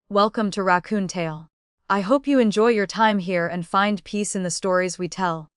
welcome to Raccoon Tale. I hope you enjoy your time here and find peace in the stories we tell.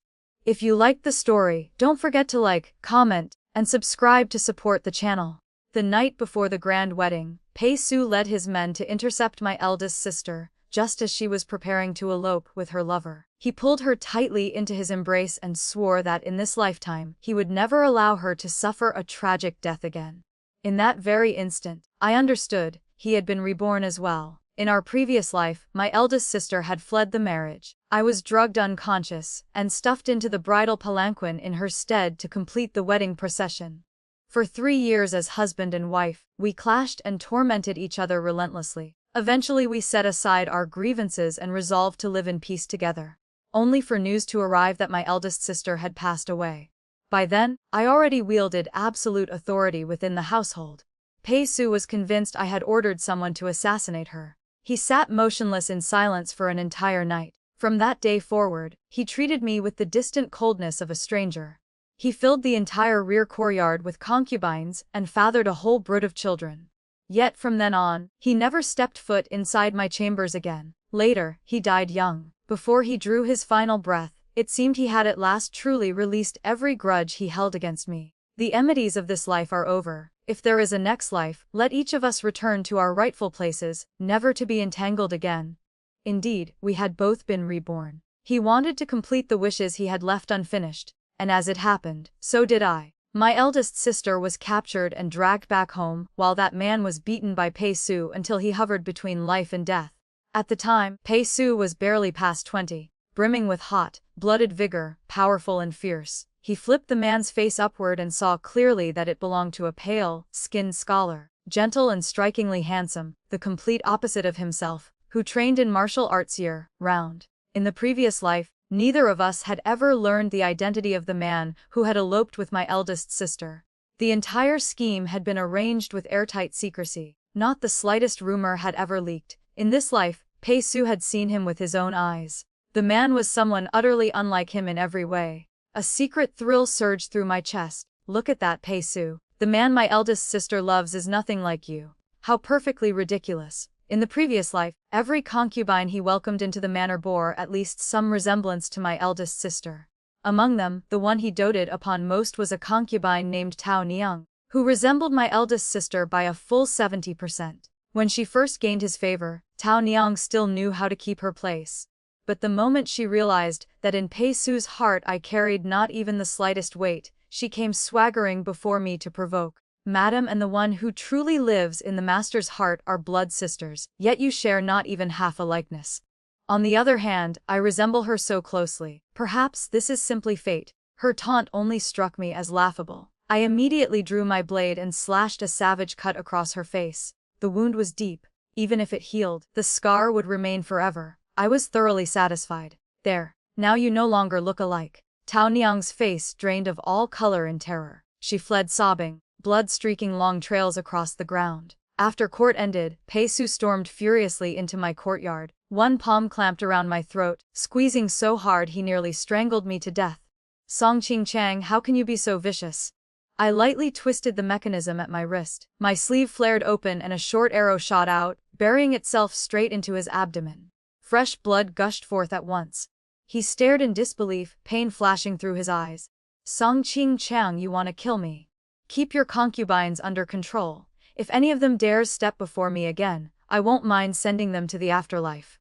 If you liked the story, don't forget to like, comment, and subscribe to support the channel. The night before the grand wedding, Pei-su led his men to intercept my eldest sister, just as she was preparing to elope with her lover. He pulled her tightly into his embrace and swore that in this lifetime, he would never allow her to suffer a tragic death again. In that very instant, I understood, he had been reborn as well. In our previous life, my eldest sister had fled the marriage. I was drugged unconscious and stuffed into the bridal palanquin in her stead to complete the wedding procession. For 3 years as husband and wife, we clashed and tormented each other relentlessly. Eventually we set aside our grievances and resolved to live in peace together. Only for news to arrive that my eldest sister had passed away. By then, I already wielded absolute authority within the household. Pei-su was convinced I had ordered someone to assassinate her. He sat motionless in silence for an entire night. From that day forward, he treated me with the distant coldness of a stranger. He filled the entire rear courtyard with concubines and fathered a whole brood of children. Yet from then on, he never stepped foot inside my chambers again. Later, he died young. Before he drew his final breath, it seemed he had at last truly released every grudge he held against me. The enmities of this life are over. If there is a next life, let each of us return to our rightful places, never to be entangled again. Indeed, we had both been reborn. He wanted to complete the wishes he had left unfinished, and as it happened, so did I. My eldest sister was captured and dragged back home, while that man was beaten by Pei-su until he hovered between life and death. At the time, Pei-su was barely past 20, brimming with hot, blooded vigor, powerful and fierce. He flipped the man's face upward and saw clearly that it belonged to a pale-skinned scholar, gentle and strikingly handsome, the complete opposite of himself, who trained in martial arts year-round. In the previous life, neither of us had ever learned the identity of the man who had eloped with my eldest sister. The entire scheme had been arranged with airtight secrecy. Not the slightest rumor had ever leaked. In this life, Pei-su had seen him with his own eyes. The man was someone utterly unlike him in every way. A secret thrill surged through my chest. Look at that, Pei-su. The man my eldest sister loves is nothing like you. How perfectly ridiculous. In the previous life, every concubine he welcomed into the manor bore at least some resemblance to my eldest sister. Among them, the one he doted upon most was a concubine named Tao Niang, who resembled my eldest sister by a full 70%. When she first gained his favor, Tao Niang still knew how to keep her place. But the moment she realized that in Pei-su's heart I carried not even the slightest weight, she came swaggering before me to provoke. Madam and the one who truly lives in the master's heart are blood sisters, yet you share not even half a likeness. On the other hand, I resemble her so closely. Perhaps this is simply fate. Her taunt only struck me as laughable. I immediately drew my blade and slashed a savage cut across her face. The wound was deep. Even if it healed, the scar would remain forever. I was thoroughly satisfied. There. Now you no longer look alike. Tao Niang's face drained of all color in terror. She fled sobbing, blood streaking long trails across the ground. After court ended, Pei-su stormed furiously into my courtyard, one palm clamped around my throat, squeezing so hard he nearly strangled me to death. Song Qing Chang, how can you be so vicious? I lightly twisted the mechanism at my wrist. My sleeve flared open and a short arrow shot out, burying itself straight into his abdomen. Fresh blood gushed forth at once. He stared in disbelief, pain flashing through his eyes. Song Qing Chang, you want to kill me? Keep your concubines under control. If any of them dares step before me again, I won't mind sending them to the afterlife.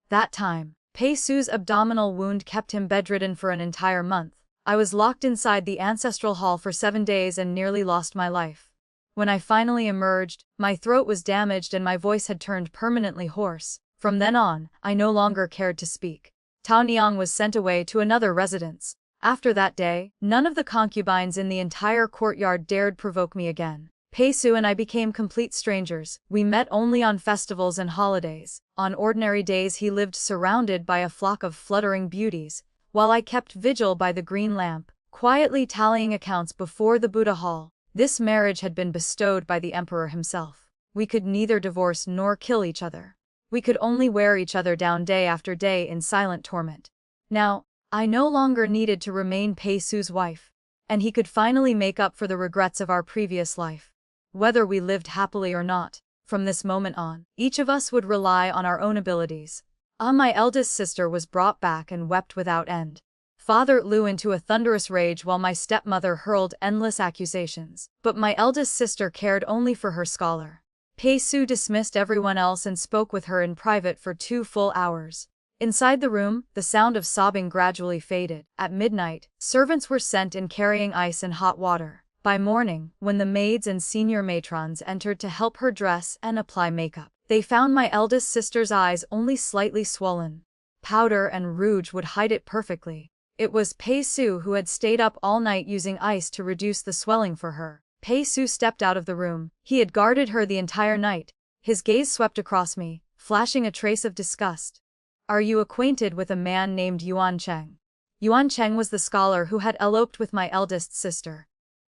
That time, Pei-su's abdominal wound kept him bedridden for an entire month. I was locked inside the ancestral hall for 7 days and nearly lost my life. When I finally emerged, my throat was damaged and my voice had turned permanently hoarse. From then on, I no longer cared to speak. Tao Niang was sent away to another residence. After that day, none of the concubines in the entire courtyard dared provoke me again. Pei-su and I became complete strangers. We met only on festivals and holidays. On ordinary days he lived surrounded by a flock of fluttering beauties, while I kept vigil by the green lamp, quietly tallying accounts before the Buddha hall. This marriage had been bestowed by the emperor himself. We could neither divorce nor kill each other. We could only wear each other down day after day in silent torment. Now, I no longer needed to remain Pei-su's wife, and he could finally make up for the regrets of our previous life. Whether we lived happily or not, From this moment on, each of us would rely on our own abilities. My eldest sister was brought back and wept without end. Father flew into a thunderous rage while my stepmother hurled endless accusations. But my eldest sister cared only for her scholar. Pei Su dismissed everyone else and spoke with her in private for 2 full hours. Inside the room, the sound of sobbing gradually faded. At midnight, servants were sent in carrying ice and hot water. By morning, when the maids and senior matrons entered to help her dress and apply makeup, they found my eldest sister's eyes only slightly swollen. Powder and rouge would hide it perfectly. It was Pei Su who had stayed up all night using ice to reduce the swelling for her. Pei Su stepped out of the room. He had guarded her the entire night. His gaze swept across me, flashing a trace of disgust. Are you acquainted with a man named Yuan Cheng? Yuan Cheng was the scholar who had eloped with my eldest sister.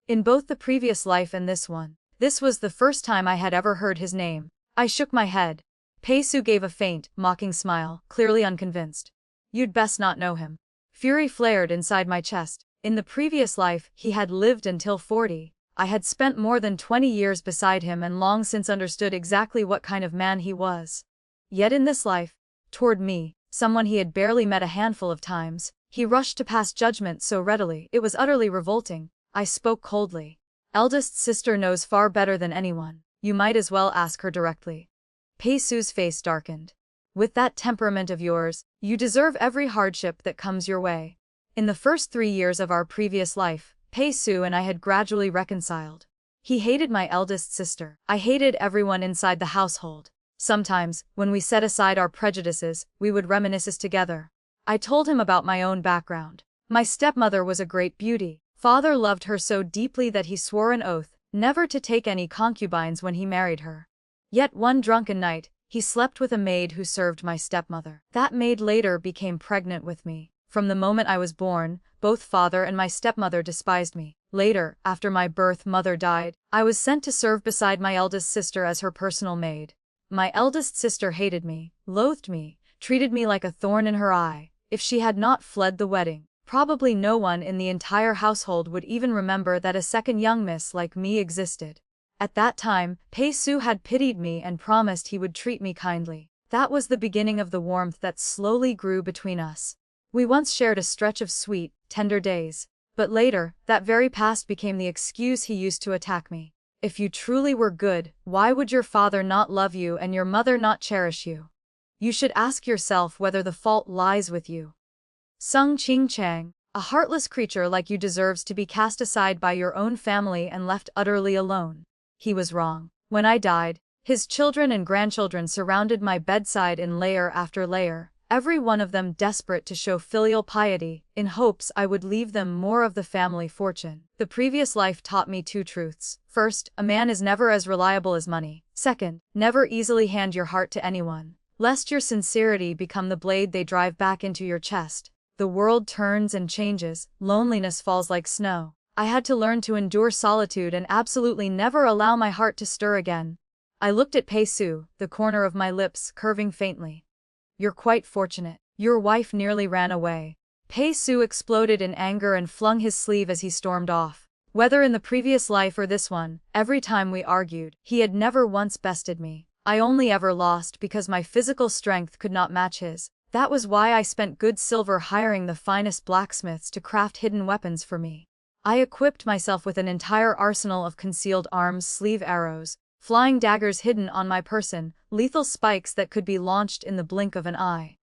In both the previous life and this one, this was the first time I had ever heard his name. I shook my head. Pei Su gave a faint, mocking smile, clearly unconvinced. You'd best not know him. Fury flared inside my chest. In the previous life, he had lived until 40. I had spent more than 20 years beside him and long since understood exactly what kind of man he was. Yet in this life, toward me, someone he had barely met a handful of times, he rushed to pass judgment so readily. It was utterly revolting. I spoke coldly. Eldest sister knows far better than anyone. You might as well ask her directly. Pei Su's face darkened. With that temperament of yours, you deserve every hardship that comes your way. In the first 3 years of our previous life, Pei Su and I had gradually reconciled. He hated my eldest sister. I hated everyone inside the household. Sometimes, when we set aside our prejudices, we would reminisce together. I told him about my own background. My stepmother was a great beauty. Father loved her so deeply that he swore an oath never to take any concubines when he married her. Yet one drunken night, he slept with a maid who served my stepmother. That maid later became pregnant with me. From the moment I was born, both father and my stepmother despised me. Later, after my birth mother died, I was sent to serve beside my eldest sister as her personal maid. My eldest sister hated me, loathed me, treated me like a thorn in her eye. If she had not fled the wedding, probably no one in the entire household would even remember that a second young miss like me existed. At that time, Pei Su had pitied me and promised he would treat me kindly. That was the beginning of the warmth that slowly grew between us. We once shared a stretch of sweet, tender days. But later, that very past became the excuse he used to attack me. If you truly were good, why would your father not love you and your mother not cherish you? You should ask yourself whether the fault lies with you. Sung Ching Chang, a heartless creature like you deserves to be cast aside by your own family and left utterly alone. He was wrong. When I died, his children and grandchildren surrounded my bedside in layer after layer, every one of them desperate to show filial piety, in hopes I would leave them more of the family fortune. The previous life taught me 2 truths. First, a man is never as reliable as money. Second, never easily hand your heart to anyone, lest your sincerity become the blade they drive back into your chest. The world turns and changes, loneliness falls like snow. I had to learn to endure solitude and absolutely never allow my heart to stir again. I looked at Pei Su, the corner of my lips curving faintly. You're quite fortunate. Your wife nearly ran away. Pei Su exploded in anger and flung his sleeve as he stormed off. Whether in the previous life or this one, every time we argued, he had never once bested me. I only ever lost because my physical strength could not match his. That was why I spent good silver hiring the finest blacksmiths to craft hidden weapons for me. I equipped myself with an entire arsenal of concealed arms, sleeve arrows, flying daggers hidden on my person, lethal spikes that could be launched in the blink of an eye.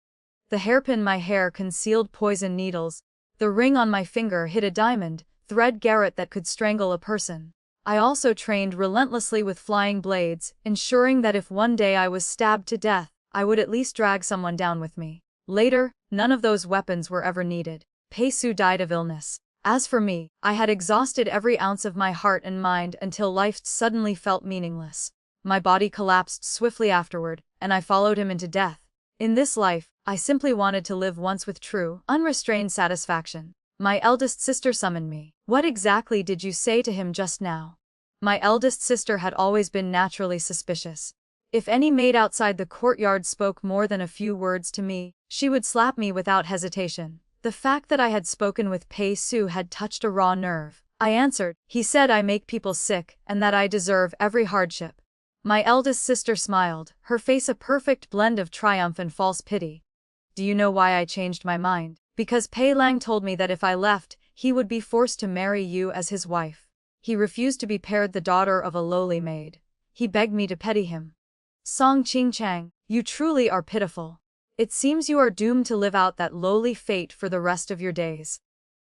The hairpin in my hair concealed poison needles. The ring on my finger hid a diamond, thread garrote that could strangle a person. I also trained relentlessly with flying blades, ensuring that if one day I was stabbed to death, I would at least drag someone down with me. Later, none of those weapons were ever needed. Pei Su died of illness. As for me, I had exhausted every ounce of my heart and mind until life suddenly felt meaningless. My body collapsed swiftly afterward, and I followed him into death. In this life, I simply wanted to live once with true, unrestrained satisfaction. My eldest sister summoned me. What exactly did you say to him just now? My eldest sister had always been naturally suspicious. If any maid outside the courtyard spoke more than a few words to me, she would slap me without hesitation. The fact that I had spoken with Pei Su had touched a raw nerve. I answered. He said I make people sick, and that I deserve every hardship. My eldest sister smiled, her face a perfect blend of triumph and false pity. Do you know why I changed my mind? Because Pei Lang told me that if I left, he would be forced to marry you as his wife. He refused to be paired the daughter of a lowly maid. He begged me to pity him. Song Qing Chang, you truly are pitiful. It seems you are doomed to live out that lowly fate for the rest of your days.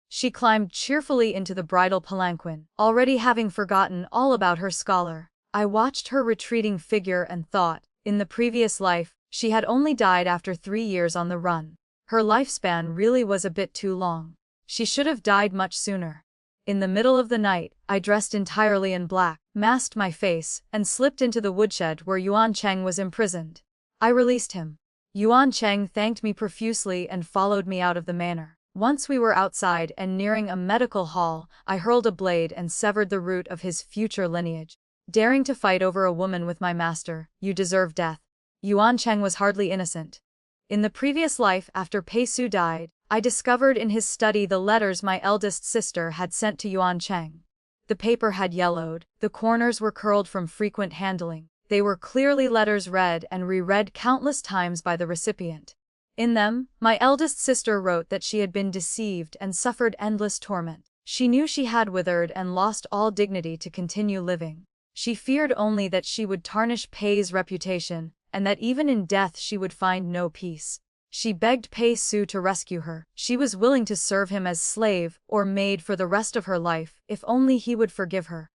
She climbed cheerfully into the bridal palanquin, already having forgotten all about her scholar. I watched her retreating figure and thought, in the previous life, she had only died after 3 years on the run. Her lifespan really was a bit too long. She should have died much sooner. In the middle of the night, I dressed entirely in black, masked my face, and slipped into the woodshed where Yuan Cheng was imprisoned. I released him. Yuan Cheng thanked me profusely and followed me out of the manor. Once we were outside and nearing a medical hall, I hurled a blade and severed the root of his future lineage. Daring to fight over a woman with my master, you deserve death. Yuan Cheng was hardly innocent. In the previous life after Pei Su died, I discovered in his study the letters my eldest sister had sent to Yuan Cheng. The paper had yellowed, the corners were curled from frequent handling. They were clearly letters read and reread countless times by the recipient. In them, my eldest sister wrote that she had been deceived and suffered endless torment. She knew she had withered and lost all dignity to continue living. She feared only that she would tarnish Pei's reputation, and that even in death she would find no peace. She begged Pei Su to rescue her. She was willing to serve him as slave or maid for the rest of her life, if only he would forgive her.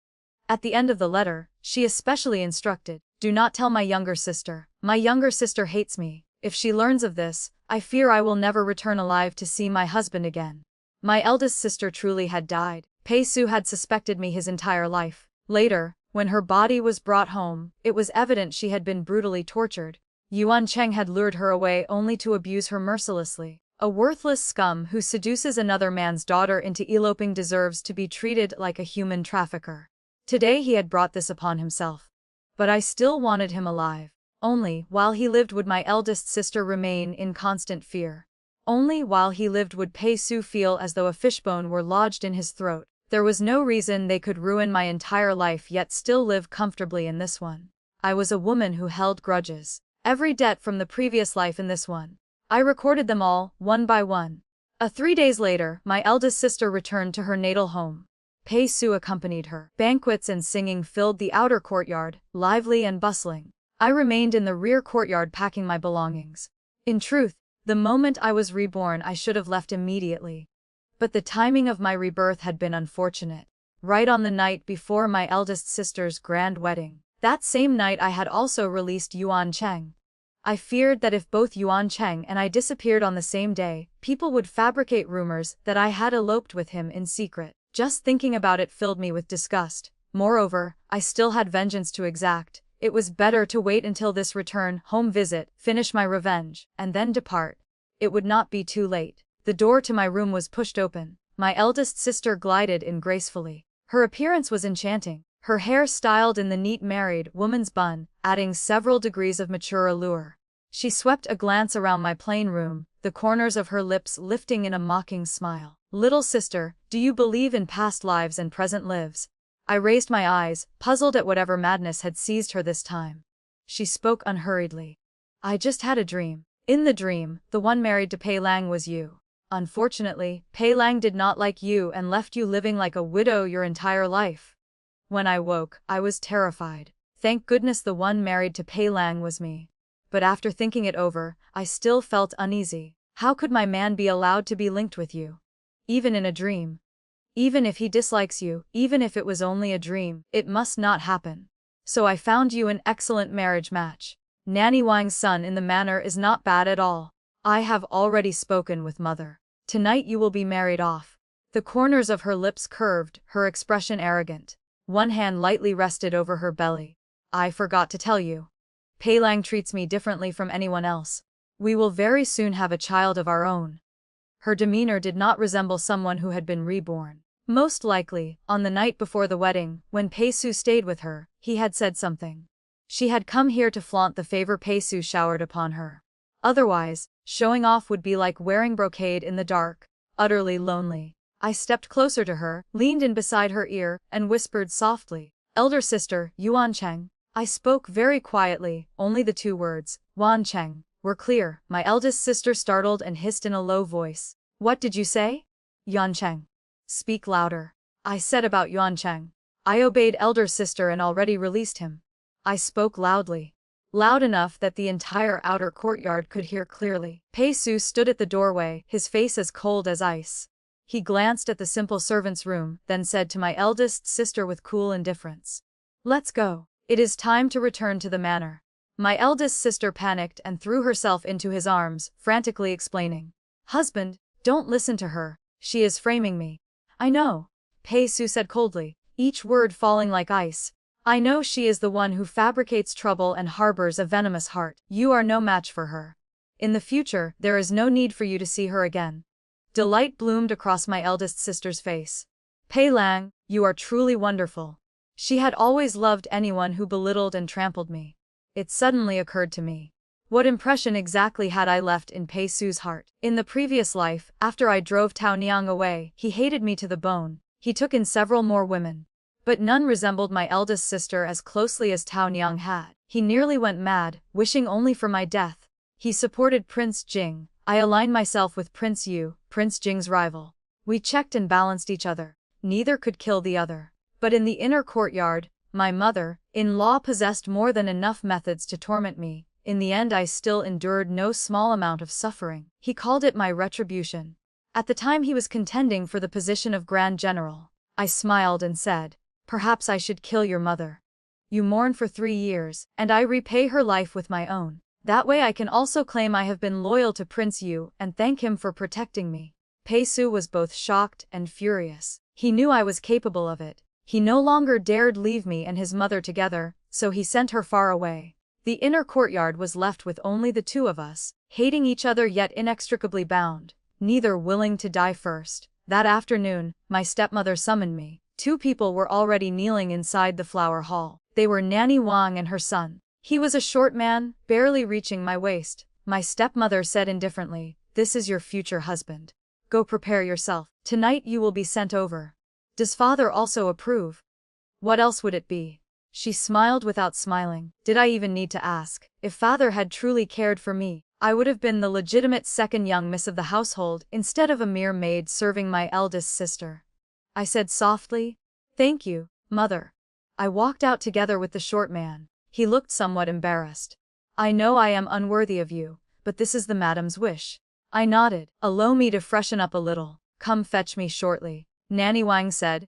At the end of the letter, she especially instructed, "Do not tell my younger sister. My younger sister hates me. If she learns of this, I fear I will never return alive to see my husband again." My eldest sister truly had died. Pei Su had suspected me his entire life. Later, when her body was brought home, it was evident she had been brutally tortured. Yuan Cheng had lured her away only to abuse her mercilessly. A worthless scum who seduces another man's daughter into eloping deserves to be treated like a human trafficker. Today he had brought this upon himself. But I still wanted him alive. Only, while he lived would my eldest sister remain in constant fear. Only while he lived would Pei Su feel as though a fishbone were lodged in his throat. There was no reason they could ruin my entire life yet still live comfortably in this one. I was a woman who held grudges. Every debt from the previous life in this one. I recorded them all, one by one. 3 days later, my eldest sister returned to her natal home. Pei Su accompanied her. Banquets and singing filled the outer courtyard, lively and bustling. I remained in the rear courtyard packing my belongings. In truth, the moment I was reborn I should have left immediately. But the timing of my rebirth had been unfortunate. Right on the night before my eldest sister's grand wedding. That same night I had also released Yuan Cheng. I feared that if both Yuan Cheng and I disappeared on the same day, people would fabricate rumors that I had eloped with him in secret. Just thinking about it filled me with disgust. Moreover, I still had vengeance to exact. It was better to wait until this home visit, finish my revenge, and then depart. It would not be too late. The door to my room was pushed open. My eldest sister glided in gracefully. Her appearance was enchanting. Her hair styled in the neat married woman's bun, adding several degrees of mature allure. She swept a glance around my plain room, the corners of her lips lifting in a mocking smile. "Little sister, do you believe in past lives and present lives?" I raised my eyes, puzzled at whatever madness had seized her this time. She spoke unhurriedly. "I just had a dream. In the dream, the one married to Pei Lang was you. Unfortunately, Pei Lang did not like you and left you living like a widow your entire life. When I woke, I was terrified. Thank goodness the one married to Pei Lang was me. But after thinking it over, I still felt uneasy. How could my man be allowed to be linked with you? Even in a dream. Even if he dislikes you, even if it was only a dream, it must not happen. So I found you an excellent marriage match. Nanny Wang's son in the manor is not bad at all. I have already spoken with mother. Tonight you will be married off." The corners of her lips curved, her expression arrogant. One hand lightly rested over her belly. "I forgot to tell you. Pei Lang treats me differently from anyone else. We will very soon have a child of our own." Her demeanor did not resemble someone who had been reborn. Most likely, on the night before the wedding, when Pei Su stayed with her, he had said something. She had come here to flaunt the favor Pei Su showered upon her. Otherwise, showing off would be like wearing brocade in the dark, utterly lonely. I stepped closer to her, leaned in beside her ear, and whispered softly, "Elder sister, Yuan Cheng, I spoke very quietly, only the two words, Wan Cheng, were clear. My eldest sister startled and hissed in a low voice. What did you say? Yuan Cheng. Speak louder. I said about Yuan Cheng. I obeyed elder sister and already released him. I spoke loudly. Loud enough that the entire outer courtyard could hear clearly. Pei Su stood at the doorway, his face as cold as ice. He glanced at the simple servant's room, then said to my eldest sister with cool indifference. Let's go. It is time to return to the manor. My eldest sister panicked and threw herself into his arms, frantically explaining. Husband, don't listen to her. She is framing me. I know. Pei Su said coldly, each word falling like ice. I know she is the one who fabricates trouble and harbors a venomous heart. You are no match for her. In the future, there is no need for you to see her again. Delight bloomed across my eldest sister's face. Pei Lang, you are truly wonderful. She had always loved anyone who belittled and trampled me. It suddenly occurred to me. What impression exactly had I left in Pei Su's heart? In the previous life, after I drove Tao Niang away, he hated me to the bone. He took in several more women. But none resembled my eldest sister as closely as Tao Niang had. He nearly went mad, wishing only for my death. He supported Prince Jing. I aligned myself with Prince Yu, Prince Jing's rival. We checked and balanced each other. Neither could kill the other. But in the inner courtyard, my mother-in-law possessed more than enough methods to torment me. In the end I still endured no small amount of suffering. He called it my retribution. At the time he was contending for the position of Grand General. I smiled and said, perhaps I should kill your mother. You mourn for 3 years, and I repay her life with my own. That way I can also claim I have been loyal to Prince Yu and thank him for protecting me. Pei Su was both shocked and furious. He knew I was capable of it. He no longer dared leave me and his mother together, so he sent her far away. The inner courtyard was left with only the two of us, hating each other yet inextricably bound, neither willing to die first. That afternoon, my stepmother summoned me. 2 people were already kneeling inside the flower hall. They were Nanny Wang and her son. He was a short man, barely reaching my waist. My stepmother said indifferently, this is your future husband. Go prepare yourself. Tonight you will be sent over. Does father also approve? What else would it be? She smiled without smiling. Did I even need to ask? If father had truly cared for me, I would have been the legitimate second young miss of the household instead of a mere maid serving my eldest sister. I said softly, thank you, mother. I walked out together with the short man. He looked somewhat embarrassed. I know I am unworthy of you, but this is the madam's wish. I nodded. Allow me to freshen up a little. Come fetch me shortly, Nanny Wang said.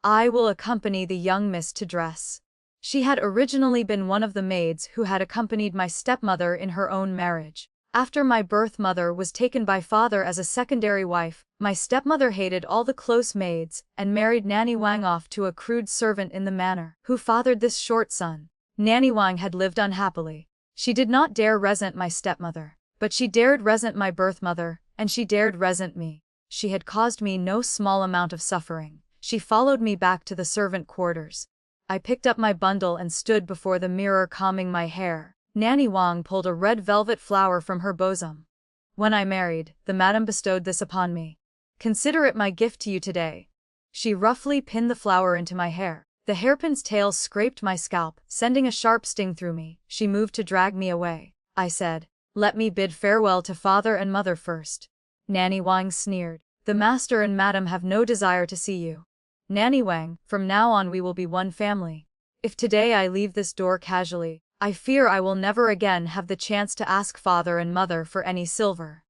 I will accompany the young miss to dress. She had originally been one of the maids who had accompanied my stepmother in her own marriage. After my birth mother was taken by father as a secondary wife, my stepmother hated all the close maids and married Nanny Wang off to a crude servant in the manor, who fathered this short son. Nanny Wang had lived unhappily. She did not dare resent my stepmother, but she dared resent my birth mother, and she dared resent me. She had caused me no small amount of suffering. She followed me back to the servant quarters. I picked up my bundle and stood before the mirror combing my hair. Nanny Wang pulled a red velvet flower from her bosom. When I married, the madam bestowed this upon me. Consider it my gift to you today. She roughly pinned the flower into my hair. The hairpin's tail scraped my scalp, sending a sharp sting through me. She moved to drag me away. I said, let me bid farewell to father and mother first. Nanny Wang sneered. The master and madam have no desire to see you. Nanny Wang, from now on we will be one family. If today I leave this door casually, I fear I will never again have the chance to ask father and mother for any silver.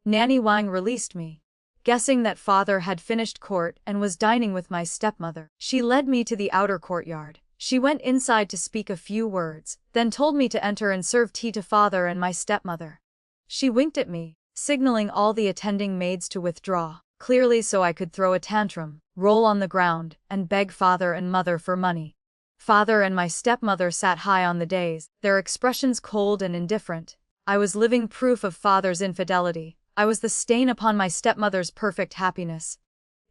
Nanny Wang released me. Guessing that father had finished court and was dining with my stepmother, she led me to the outer courtyard. She went inside to speak a few words, then told me to enter and serve tea to father and my stepmother. She winked at me, signaling all the attending maids to withdraw, clearly so I could throw a tantrum, roll on the ground, and beg father and mother for money. Father and my stepmother sat high on the dais, their expressions cold and indifferent. I was living proof of father's infidelity. I was the stain upon my stepmother's perfect happiness.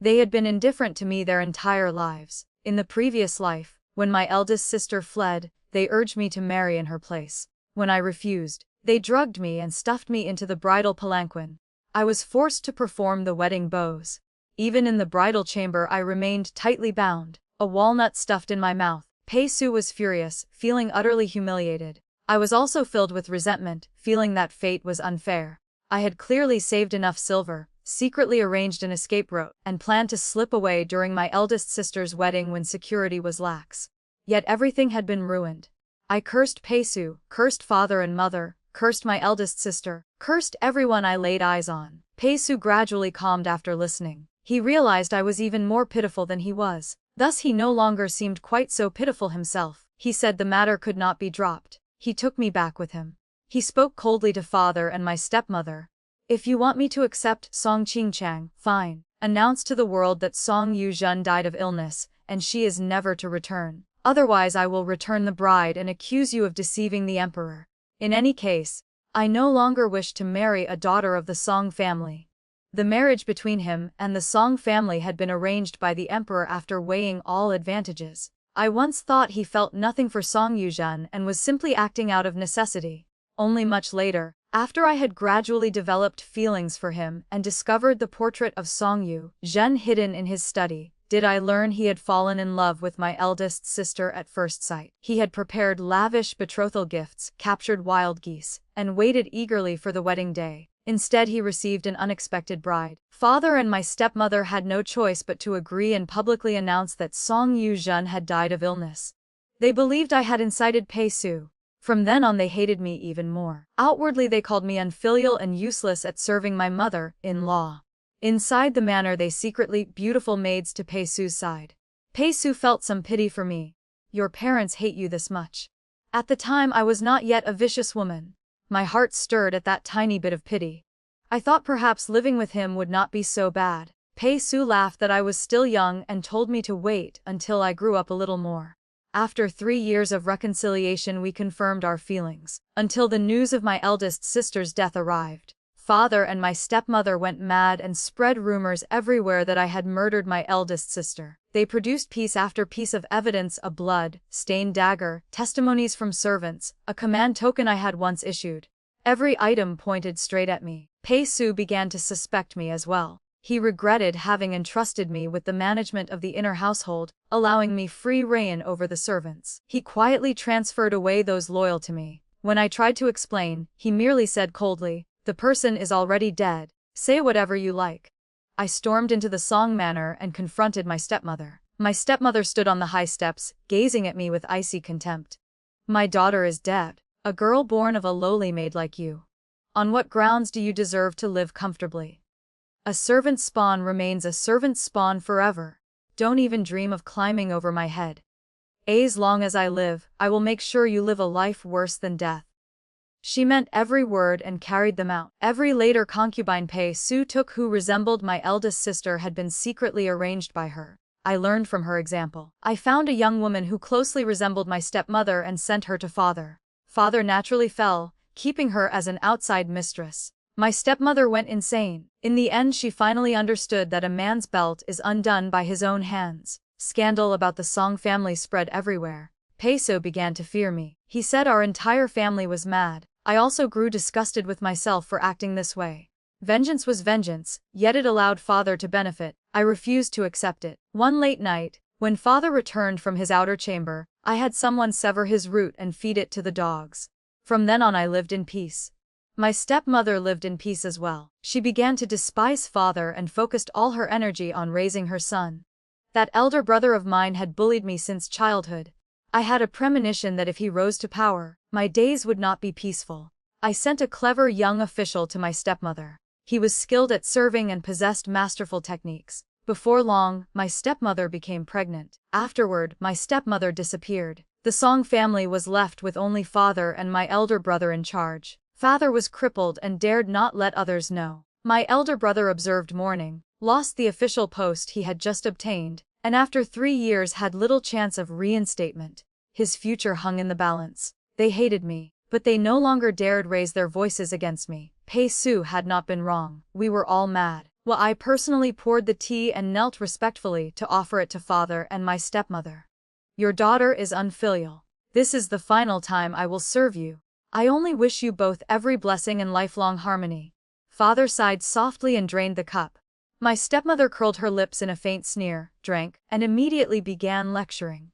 They had been indifferent to me their entire lives. In the previous life, when my eldest sister fled, they urged me to marry in her place. When I refused, they drugged me and stuffed me into the bridal palanquin. I was forced to perform the wedding vows. Even in the bridal chamber I remained tightly bound, a walnut stuffed in my mouth. Pei-su was furious, feeling utterly humiliated. I was also filled with resentment, feeling that fate was unfair. I had clearly saved enough silver, secretly arranged an escape route, and planned to slip away during my eldest sister's wedding when security was lax. Yet everything had been ruined. I cursed Pei-su, cursed father and mother, cursed my eldest sister, cursed everyone I laid eyes on. Pei-su gradually calmed after listening. He realized I was even more pitiful than he was. Thus he no longer seemed quite so pitiful himself. He said the matter could not be dropped. He took me back with him. He spoke coldly to father and my stepmother. If you want me to accept Song Qingchang, fine. Announce to the world that Song Yuzhen died of illness, and she is never to return. Otherwise I will return the bride and accuse you of deceiving the emperor. In any case, I no longer wish to marry a daughter of the Song family. The marriage between him and the Song family had been arranged by the emperor after weighing all advantages. I once thought he felt nothing for Song Yuzhen and was simply acting out of necessity. Only much later, after I had gradually developed feelings for him and discovered the portrait of Song Yuzhen hidden in his study, did I learn he had fallen in love with my eldest sister at first sight. He had prepared lavish betrothal gifts, captured wild geese, and waited eagerly for the wedding day. Instead he received an unexpected bride. Father and my stepmother had no choice but to agree and publicly announce that Song Yuzhen had died of illness. They believed I had incited Pei-su. From then on they hated me even more. Outwardly they called me unfilial and useless at serving my mother-in-law. Inside the manor they secretly beautiful maids to Pei-su's side. Pei-su felt some pity for me. Your parents hate you this much. At the time I was not yet a vicious woman. My heart stirred at that tiny bit of pity. I thought perhaps living with him would not be so bad. Pei-su laughed that I was still young and told me to wait until I grew up a little more. After 3 years of reconciliation we confirmed our feelings, until the news of my eldest sister's death arrived. Father and my stepmother went mad and spread rumors everywhere that I had murdered my eldest sister. They produced piece after piece of evidence: a blood-stained dagger, testimonies from servants, a command token I had once issued. Every item pointed straight at me. Pei-su began to suspect me as well. He regretted having entrusted me with the management of the inner household, allowing me free rein over the servants. He quietly transferred away those loyal to me. When I tried to explain, he merely said coldly, "The person is already dead. Say whatever you like." I stormed into the Song Manor and confronted my stepmother. My stepmother stood on the high steps, gazing at me with icy contempt. "My daughter is dead. A girl born of a lowly maid like you. On what grounds do you deserve to live comfortably? A servant's spawn remains a servant's spawn forever. Don't even dream of climbing over my head. As long as I live, I will make sure you live a life worse than death." She meant every word and carried them out. Every later concubine Pei-su took who resembled my eldest sister had been secretly arranged by her. I learned from her example. I found a young woman who closely resembled my stepmother and sent her to father. Father naturally fell, keeping her as an outside mistress. My stepmother went insane. In the end she finally understood that a man's belt is undone by his own hands. Scandal about the Song family spread everywhere. Pei-su began to fear me. He said our entire family was mad. I also grew disgusted with myself for acting this way. Vengeance was vengeance, yet it allowed father to benefit. I refused to accept it. One late night, when father returned from his outer chamber, I had someone sever his root and feed it to the dogs. From then on I lived in peace. My stepmother lived in peace as well. She began to despise father and focused all her energy on raising her son. That elder brother of mine had bullied me since childhood. I had a premonition that if he rose to power, my days would not be peaceful. I sent a clever young official to my stepmother. He was skilled at serving and possessed masterful techniques. Before long, my stepmother became pregnant. Afterward, my stepmother disappeared. The Song family was left with only father and my elder brother in charge. Father was crippled and dared not let others know. My elder brother observed mourning, lost the official post he had just obtained, and after 3 years had little chance of reinstatement. His future hung in the balance. They hated me, but they no longer dared raise their voices against me. Pei-su had not been wrong. We were all mad. Well, I personally poured the tea and knelt respectfully to offer it to father and my stepmother. "Your daughter is unfilial. This is the final time I will serve you. I only wish you both every blessing and lifelong harmony." Father sighed softly and drained the cup. My stepmother curled her lips in a faint sneer, drank, and immediately began lecturing.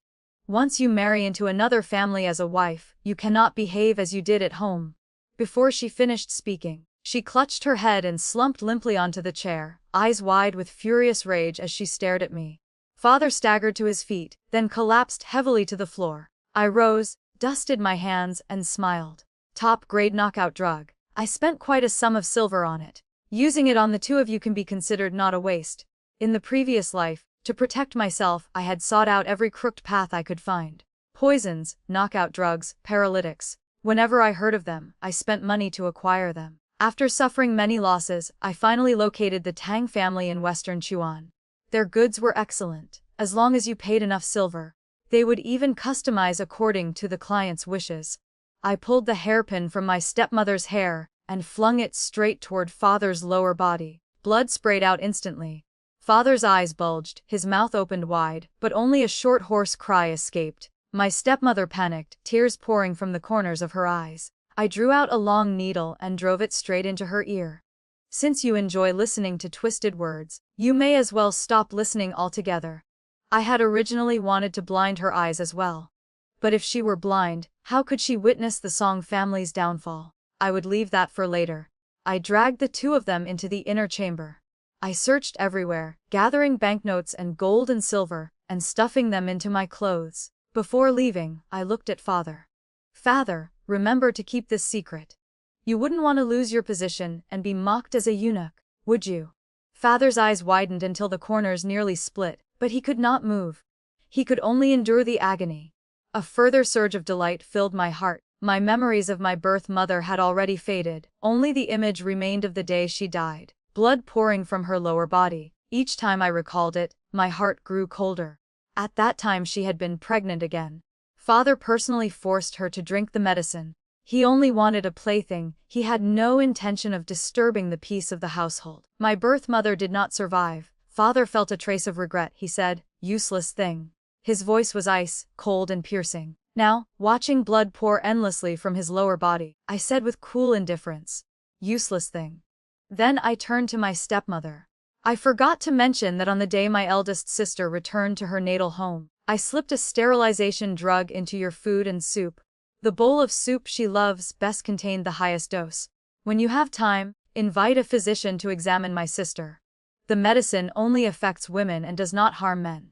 Once you marry into another family as a wife, you cannot behave as you did at home." Before she finished speaking, she clutched her head and slumped limply onto the chair, eyes wide with furious rage as she stared at me. Father staggered to his feet, then collapsed heavily to the floor. I rose, dusted my hands, and smiled. "Top-grade knockout drug. I spent quite a sum of silver on it. Using it on the two of you can be considered not a waste. In the previous life, to protect myself, I had sought out every crooked path I could find. Poisons, knockout drugs, paralytics. Whenever I heard of them, I spent money to acquire them. After suffering many losses, I finally located the Tang family in western Chuan. Their goods were excellent, as long as you paid enough silver. They would even customize according to the client's wishes." I pulled the hairpin from my stepmother's hair and flung it straight toward Father's lower body. Blood sprayed out instantly. Father's eyes bulged, his mouth opened wide, but only a short hoarse cry escaped. My stepmother panicked, tears pouring from the corners of her eyes. I drew out a long needle and drove it straight into her ear. "Since you enjoy listening to twisted words, you may as well stop listening altogether." I had originally wanted to blind her eyes as well. But if she were blind, how could she witness the Song family's downfall? I would leave that for later. I dragged the two of them into the inner chamber. I searched everywhere, gathering banknotes and gold and silver, and stuffing them into my clothes. Before leaving, I looked at Father. "Father, remember to keep this secret. You wouldn't want to lose your position and be mocked as a eunuch, would you?" Father's eyes widened until the corners nearly split, but he could not move. He could only endure the agony. A further surge of delight filled my heart. My memories of my birth mother had already faded, only the image remained of the day she died, blood pouring from her lower body. Each time I recalled it, my heart grew colder. At that time she had been pregnant again. Father personally forced her to drink the medicine. He only wanted a plaything, he had no intention of disturbing the peace of the household. "My birth mother did not survive." Father felt a trace of regret, he said, "Useless thing." His voice was ice, cold and piercing. Now, watching blood pour endlessly from his lower body, I said with cool indifference, "Useless thing." Then I turned to my stepmother. "I forgot to mention that on the day my eldest sister returned to her natal home, I slipped a sterilization drug into your food and soup. The bowl of soup she loves best contained the highest dose. When you have time, invite a physician to examine my sister. The medicine only affects women and does not harm men.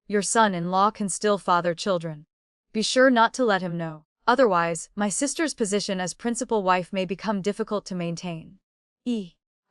Your son-in-law can still father children. Be sure not to let him know. Otherwise, my sister's position as principal wife may become difficult to maintain."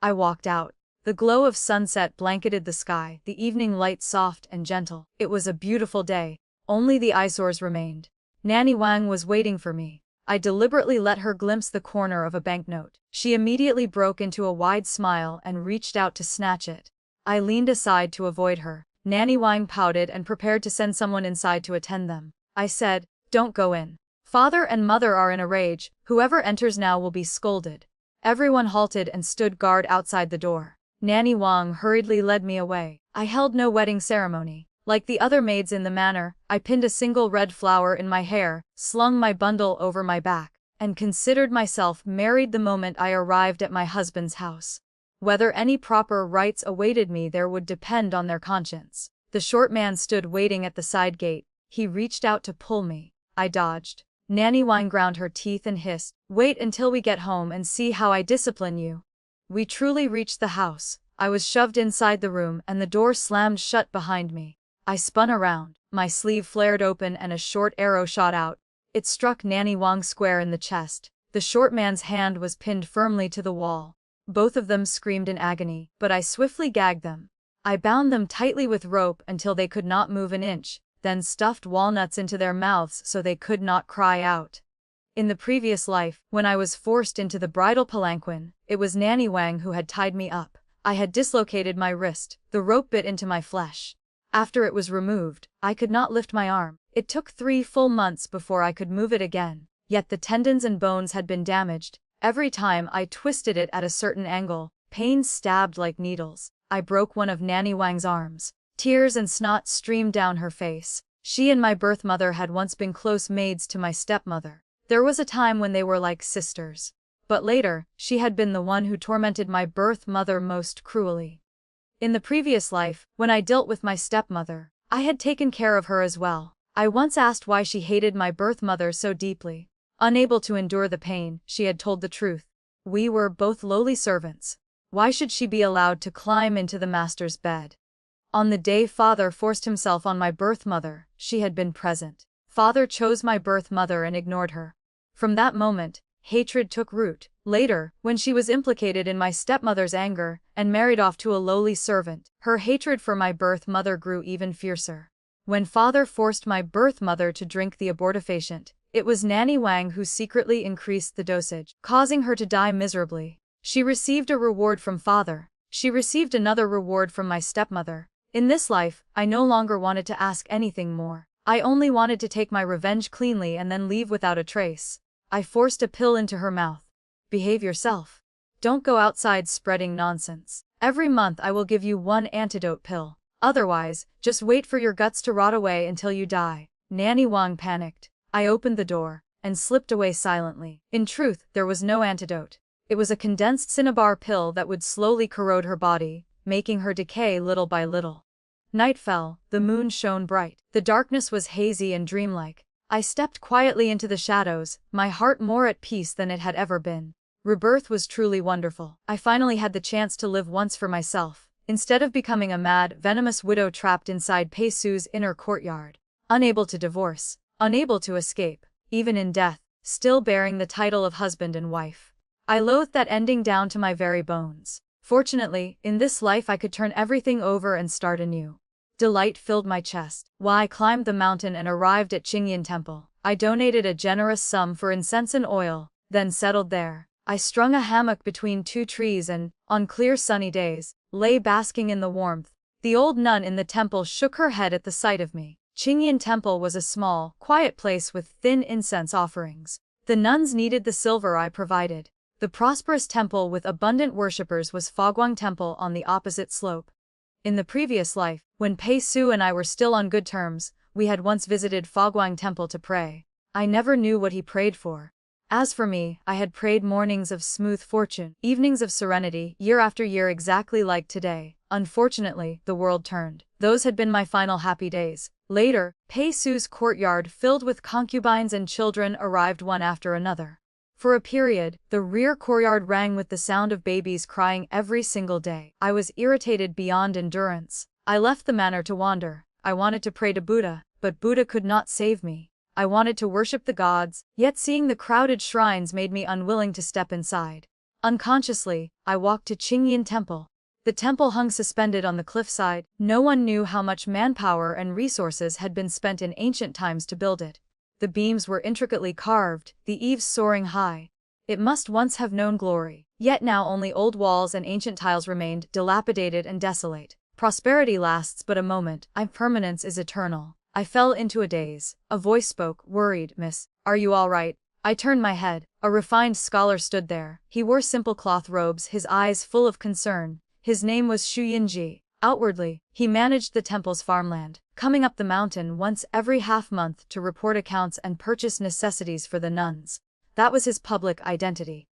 I walked out. The glow of sunset blanketed the sky, the evening light soft and gentle. It was a beautiful day. Only the eyesores remained. Nanny Wang was waiting for me. I deliberately let her glimpse the corner of a banknote. She immediately broke into a wide smile and reached out to snatch it. I leaned aside to avoid her. Nanny Wang pouted and prepared to send someone inside to attend them. I said, "Don't go in. Father and mother are in a rage, whoever enters now will be scolded." Everyone halted and stood guard outside the door. Nanny Wang hurriedly led me away. I held no wedding ceremony. Like the other maids in the manor, I pinned a single red flower in my hair, slung my bundle over my back, and considered myself married the moment I arrived at my husband's house. Whether any proper rites awaited me there would depend on their conscience. The short man stood waiting at the side gate. He reached out to pull me. I dodged. Nanny Wang ground her teeth and hissed, "Wait until we get home and see how I discipline you." We truly reached the house. I was shoved inside the room and the door slammed shut behind me. I spun around. My sleeve flared open and a short arrow shot out. It struck Nanny Wang square in the chest. The short man's hand was pinned firmly to the wall. Both of them screamed in agony, but I swiftly gagged them. I bound them tightly with rope until they could not move an inch, then stuffed walnuts into their mouths so they could not cry out. In the previous life, when I was forced into the bridal palanquin, it was Nanny Wang who had tied me up. I had dislocated my wrist. The rope bit into my flesh. After it was removed, I could not lift my arm. It took 3 full months before I could move it again. Yet the tendons and bones had been damaged. Every time I twisted it at a certain angle, pain stabbed like needles. I broke one of Nanny Wang's arms. Tears and snot streamed down her face. She and my birth mother had once been close maids to my stepmother. There was a time when they were like sisters. But later, she had been the one who tormented my birth mother most cruelly. In the previous life, when I dealt with my stepmother, I had taken care of her as well. I once asked why she hated my birth mother so deeply. Unable to endure the pain, she had told the truth. We were both lowly servants. Why should she be allowed to climb into the master's bed? On the day father forced himself on my birth mother, she had been present. Father chose my birth mother and ignored her. From that moment, hatred took root. Later, when she was implicated in my stepmother's anger and married off to a lowly servant, her hatred for my birth mother grew even fiercer. When father forced my birth mother to drink the abortifacient, it was Nanny Wang who secretly increased the dosage, causing her to die miserably. She received a reward from father. She received another reward from my stepmother. In this life, I no longer wanted to ask anything more. I only wanted to take my revenge cleanly and then leave without a trace. I forced a pill into her mouth. Behave yourself. Don't go outside spreading nonsense. Every month I will give you one antidote pill. Otherwise, just wait for your guts to rot away until you die. Nanny Wang panicked. I opened the door and slipped away silently. In truth, there was no antidote. It was a condensed cinnabar pill that would slowly corrode her body, making her decay little by little. Night fell, the moon shone bright. The darkness was hazy and dreamlike. I stepped quietly into the shadows, my heart more at peace than it had ever been. Rebirth was truly wonderful. I finally had the chance to live once for myself, instead of becoming a mad, venomous widow trapped inside Pei Su's inner courtyard. Unable to divorce, unable to escape, even in death, still bearing the title of husband and wife. I loathed that ending down to my very bones. Fortunately, in this life I could turn everything over and start anew. Delight filled my chest. While I climbed the mountain and arrived at Qingyin Temple, I donated a generous sum for incense and oil, then settled there. I strung a hammock between two trees and, on clear sunny days, lay basking in the warmth. The old nun in the temple shook her head at the sight of me. Qingyin Temple was a small, quiet place with thin incense offerings. The nuns needed the silver I provided. The prosperous temple with abundant worshippers was Fogwang Temple on the opposite slope. In the previous life, when Pei Su and I were still on good terms, we had once visited Fogwang Temple to pray. I never knew what he prayed for. As for me, I had prayed mornings of smooth fortune, evenings of serenity, year after year exactly like today. Unfortunately, the world turned. Those had been my final happy days. Later, Pei Su's courtyard filled with concubines and children arrived one after another. For a period, the rear courtyard rang with the sound of babies crying every single day. I was irritated beyond endurance. I left the manor to wander. I wanted to pray to Buddha, but Buddha could not save me. I wanted to worship the gods, yet seeing the crowded shrines made me unwilling to step inside. Unconsciously, I walked to Qingyin Temple. The temple hung suspended on the cliffside. No one knew how much manpower and resources had been spent in ancient times to build it. The beams were intricately carved, the eaves soaring high. It must once have known glory. Yet now only old walls and ancient tiles remained, dilapidated and desolate. Prosperity lasts but a moment, impermanence is eternal. I fell into a daze. A voice spoke, worried, "Miss, are you all right?" I turned my head. A refined scholar stood there. He wore simple cloth robes, his eyes full of concern. His name was Xu Yinji. Outwardly, he managed the temple's farmland, coming up the mountain once every half-month to report accounts and purchase necessities for the nuns. That was his public identity.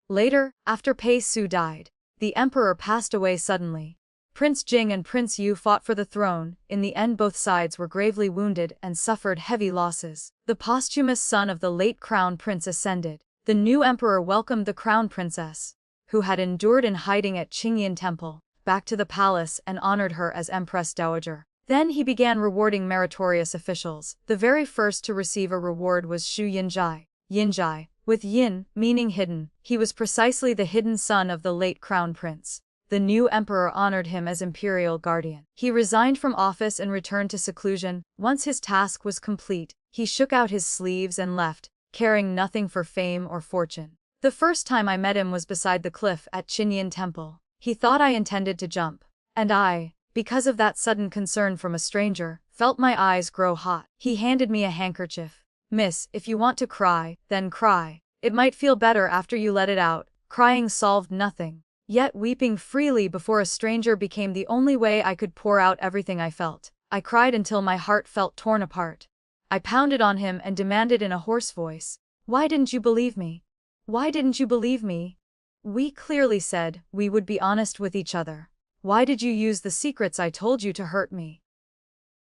Later, after Pei Su died, the emperor passed away suddenly. Prince Jing and Prince Yu fought for the throne. In the end both sides were gravely wounded and suffered heavy losses. The posthumous son of the late crown prince ascended. The new emperor welcomed the crown princess, who had endured in hiding at Qingyin Temple, back to the palace and honored her as Empress Dowager. Then he began rewarding meritorious officials. The very first to receive a reward was Xu Yinji. Yinji, with yin, meaning hidden, he was precisely the hidden son of the late crown prince. The new emperor honored him as imperial guardian. He resigned from office and returned to seclusion. Once his task was complete, he shook out his sleeves and left, caring nothing for fame or fortune. The first time I met him was beside the cliff at Qingyin Temple. He thought I intended to jump, and I, because of that sudden concern from a stranger, felt my eyes grow hot. He handed me a handkerchief. "Miss, if you want to cry, then cry. It might feel better after you let it out." Crying solved nothing. Yet weeping freely before a stranger became the only way I could pour out everything I felt. I cried until my heart felt torn apart. I pounded on him and demanded in a hoarse voice, "Why didn't you believe me? Why didn't you believe me? We clearly said we would be honest with each other. Why did you use the secrets I told you to hurt me?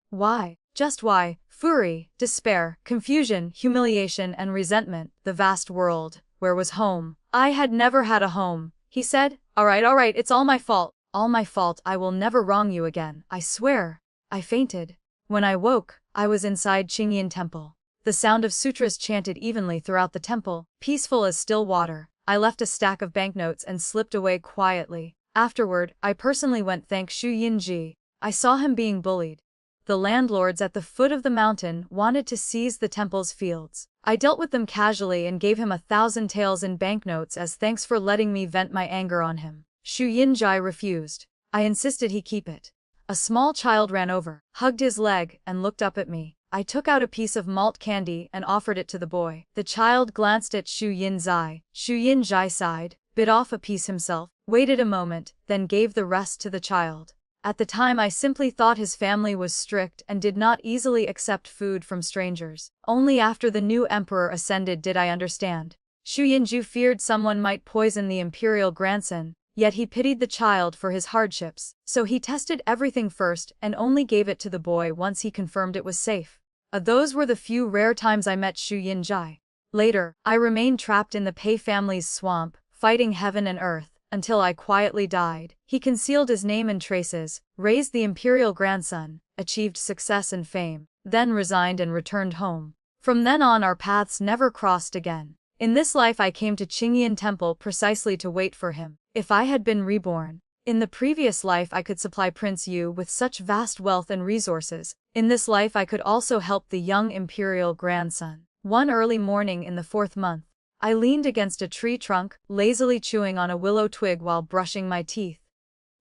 Why?" Just why? Fury, despair, confusion, humiliation, and resentment. The vast world. Where was home? I had never had a home, he said. All right, it's all my fault. All my fault. I will never wrong you again, I swear. I fainted. When I woke, I was inside Qingyin Temple. The sound of sutras chanted evenly throughout the temple, peaceful as still water. I left a stack of banknotes and slipped away quietly. Afterward, I personally went thank Xu Yinji. I saw him being bullied. The landlords at the foot of the mountain wanted to seize the temple's fields. I dealt with them casually and gave him 1,000 taels in banknotes as thanks for letting me vent my anger on him. Xu Yinji refused. I insisted he keep it. A small child ran over, hugged his leg, and looked up at me. I took out a piece of malt candy and offered it to the boy. The child glanced at Xu Yinji. Xu Yinji sighed, bit off a piece himself, waited a moment, then gave the rest to the child. At the time I simply thought his family was strict and did not easily accept food from strangers. Only after the new emperor ascended did I understand. Xu Yinju feared someone might poison the imperial grandson, yet he pitied the child for his hardships, so he tested everything first and only gave it to the boy once he confirmed it was safe. Those were the few rare times I met Xu Yinji. Later, I remained trapped in the Pei family's swamp, fighting heaven and earth, until I quietly died. He concealed his name and traces, raised the imperial grandson, achieved success and fame, then resigned and returned home. From then on our paths never crossed again. In this life I came to Qingyin Temple precisely to wait for him. If I had been reborn, in the previous life I could supply Prince Yu with such vast wealth and resources. In this life I could also help the young imperial grandson. One early morning in the 4th month, I leaned against a tree trunk, lazily chewing on a willow twig while brushing my teeth.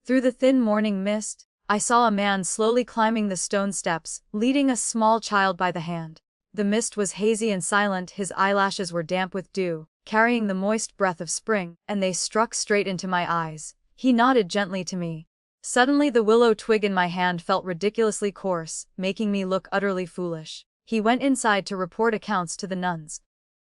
Through the thin morning mist, I saw a man slowly climbing the stone steps, leading a small child by the hand. The mist was hazy and silent, his eyelashes were damp with dew, carrying the moist breath of spring, and they struck straight into my eyes. He nodded gently to me. Suddenly the willow twig in my hand felt ridiculously coarse, making me look utterly foolish. He went inside to report accounts to the nuns.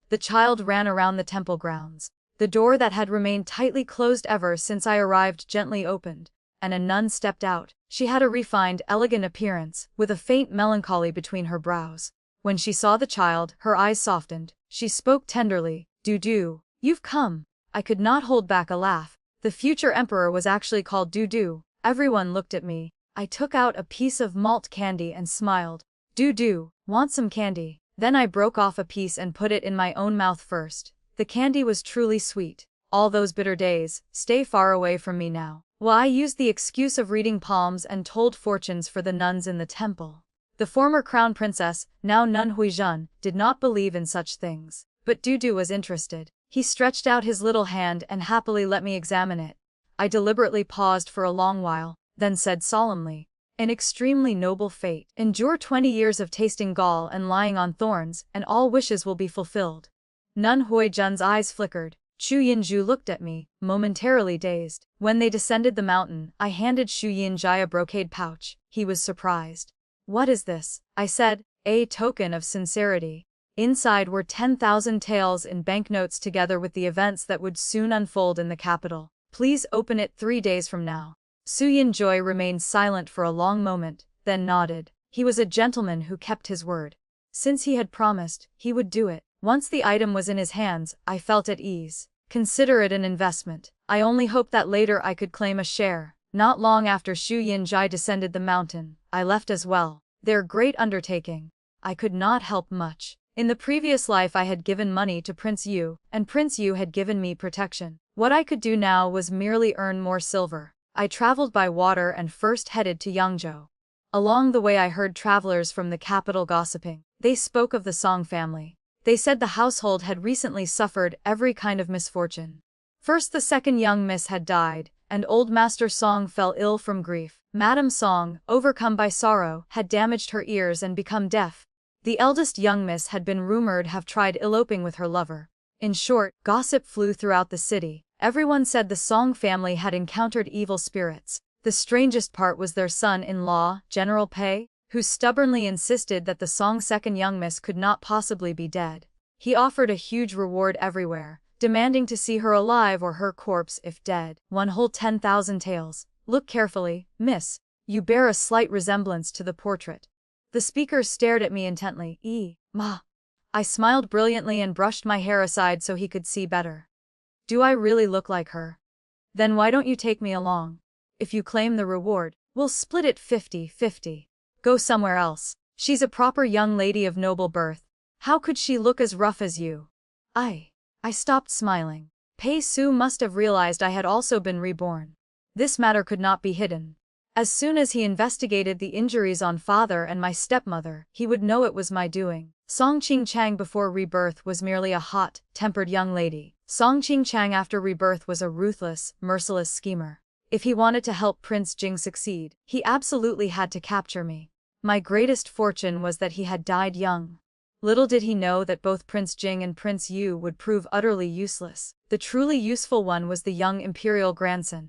The child ran around the temple grounds. The door that had remained tightly closed ever since I arrived gently opened, and a nun stepped out. She had a refined, elegant appearance, with a faint melancholy between her brows. When she saw the child, her eyes softened. She spoke tenderly. Dudu, you've come. I could not hold back a laugh. The future emperor was actually called Dudu. Everyone looked at me. I took out a piece of malt candy and smiled. Dudu, want some candy? Then I broke off a piece and put it in my own mouth first. The candy was truly sweet. All those bitter days, stay far away from me now. Well, I used the excuse of reading palms and told fortunes for the nuns in the temple. The former crown princess, now Nun Huizhen, did not believe in such things. But Dudu was interested. He stretched out his little hand and happily let me examine it. I deliberately paused for a long while, then said solemnly, "An extremely noble fate. Endure 20 years of tasting gall and lying on thorns, and all wishes will be fulfilled." Nun Huizhen's eyes flickered. Xu Yinju looked at me, momentarily dazed. When they descended the mountain, I handed Xu Yinji a brocade pouch. He was surprised. "What is this?" I said. "A token of sincerity." Inside were 10,000 taels in banknotes together with the events that would soon unfold in the capital. Please open it 3 days from now. Xu Yinji remained silent for a long moment, then nodded. He was a gentleman who kept his word. Since he had promised, he would do it. Once the item was in his hands, I felt at ease. Consider it an investment. I only hoped that later I could claim a share. Not long after Xu Yinji descended the mountain, I left as well. Their great undertaking. I could not help much. In the previous life I had given money to Prince Yu, and Prince Yu had given me protection. What I could do now was merely earn more silver. I traveled by water and first headed to Yangzhou. Along the way I heard travelers from the capital gossiping. They spoke of the Song family. They said the household had recently suffered every kind of misfortune. First the second young miss had died, and old Master Song fell ill from grief. Madame Song, overcome by sorrow, had damaged her ears and become deaf. The eldest young miss had been rumored have tried eloping with her lover. In short, gossip flew throughout the city. Everyone said the Song family had encountered evil spirits. The strangest part was their son-in-law, General Pei, who stubbornly insisted that the Song's second young miss could not possibly be dead. He offered a huge reward everywhere, demanding to see her alive or her corpse if dead. One whole 10,000 taels. Look carefully, miss. You bear a slight resemblance to the portrait. The speaker stared at me intently. Ma. I smiled brilliantly and brushed my hair aside so he could see better. Do I really look like her? Then why don't you take me along? If you claim the reward, we'll split it 50-50. Go somewhere else. She's a proper young lady of noble birth. How could she look as rough as you? I stopped smiling. Pei Su must have realized I had also been reborn. This matter could not be hidden. As soon as he investigated the injuries on father and my stepmother, he would know it was my doing. Song Qingchang before rebirth was merely a hot, tempered young lady. Song Qingchang after rebirth was a ruthless, merciless schemer. If he wanted to help Prince Jing succeed, he absolutely had to capture me. My greatest fortune was that he had died young. Little did he know that both Prince Jing and Prince Yu would prove utterly useless. The truly useful one was the young imperial grandson.